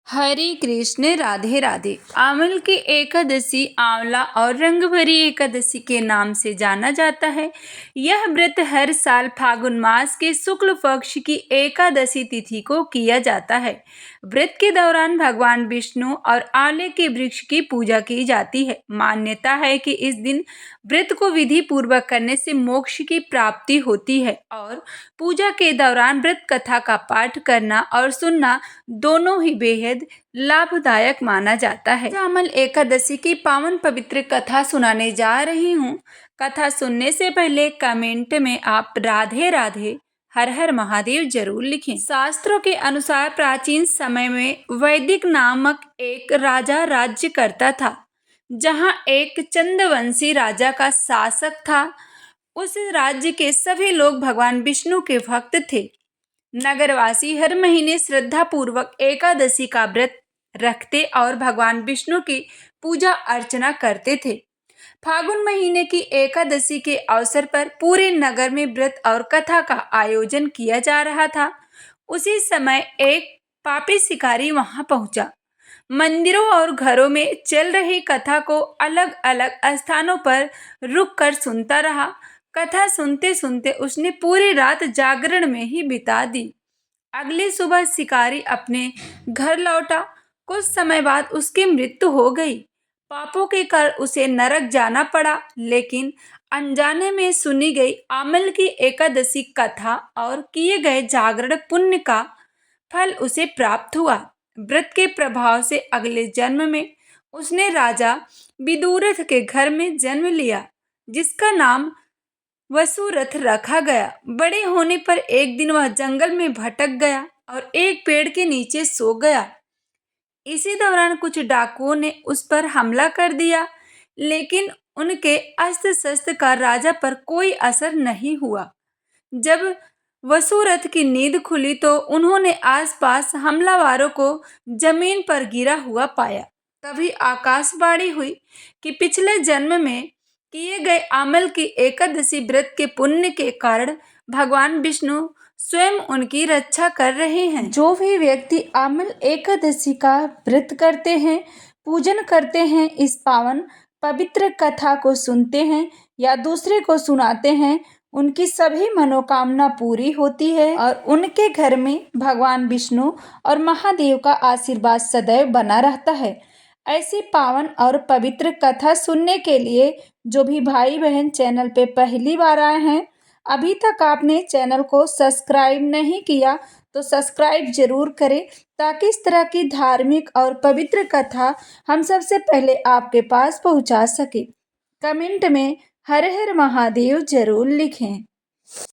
हरे कृष्ण राधे राधे। आंवल की एकादशी आंवला और रंग भरी एकादशी के नाम से जाना जाता है। यह व्रत हर साल फागुन मास के शुक्ल पक्ष की एकादशी तिथि को किया जाता है। व्रत के दौरान भगवान विष्णु और आंवले के वृक्ष की पूजा की जाती है। मान्यता है कि इस दिन व्रत को विधि पूर्वक करने से मोक्ष की प्राप्ति होती है और पूजा के दौरान व्रत कथा का पाठ करना और सुनना दोनों ही बेहद लाभदायक माना जाता है। आंवल एकादशी की पावन पवित्र कथा सुनाने जा रही हूँ। कथा सुनने से पहले कमेंट में आप राधे राधे हर हर महादेव जरूर लिखें। शास्त्रों के अनुसार प्राचीन समय में वैदिक नामक एक राजा राज्य करता था, जहाँ एक चंद्रवंशी राजा का शासक था। उस राज्य के सभी लोग भगवान विष्णु के भक्त थे। नगरवासी हर महीने श्रद्धा पूर्वक एकादशी का व्रत रखते और भगवान विष्णु की पूजा अर्चना करते थे। फागुन महीने की एकादशी के अवसर पर पूरे नगर में व्रत और कथा का आयोजन किया जा रहा था। उसी समय एक पापी शिकारी वहां पहुंचा। मंदिरों और घरों में चल रही कथा को अलग अलग स्थानों पर रुक कर सुनता रहा। कथा सुनते सुनते उसने पूरी रात जागरण में ही बिता दी। अगली सुबह शिकारी अपने घर लौटा। कुछ समय बाद उसकी मृत्यु हो गई। पापों के कारण उसे नरक जाना पड़ा, लेकिन अनजाने में सुनी गई आंवल की एकादशी कथा और किए गए जागरण पुण्य का फल उसे प्राप्त हुआ। व्रत के प्रभाव से अगले जन्म में उसने राजा विदुरथ के घर में जन्म लिया, जिसका नाम वसुरथ रखा गया। बड़े होने पर एक दिन वह जंगल में भटक गया और एक पेड़ के नीचे सो गया। इसी दौरान कुछ डाकुओं ने उस पर हमला कर दिया, लेकिन उनके अस्त्र शस्त्र का राजा पर कोई असर नहीं हुआ। जब वसुरथ की नींद खुली तो उन्होंने आसपास हमलावरों को जमीन पर गिरा हुआ पाया। तभी आकाशवाणी हुई कि पिछले जन्म में किए गए आंवल की एकादशी व्रत के पुण्य के कारण भगवान विष्णु स्वयं उनकी रक्षा कर रहे हैं। जो भी व्यक्ति आंवल एकादशी का व्रत करते हैं, पूजन करते हैं, इस पावन पवित्र कथा को सुनते हैं या दूसरे को सुनाते हैं, उनकी सभी मनोकामना पूरी होती है और उनके घर में भगवान विष्णु और महादेव का आशीर्वाद सदैव बना रहता है। ऐसी पावन और पवित्र कथा सुनने के लिए जो भी भाई बहन चैनल पे पहली बार आए हैं, अभी तक आपने चैनल को सब्सक्राइब नहीं किया तो सब्सक्राइब जरूर करें, ताकि इस तरह की धार्मिक और पवित्र कथा हम सबसे पहले आपके पास पहुंचा सके। कमेंट में हर हर महादेव जरूर लिखें।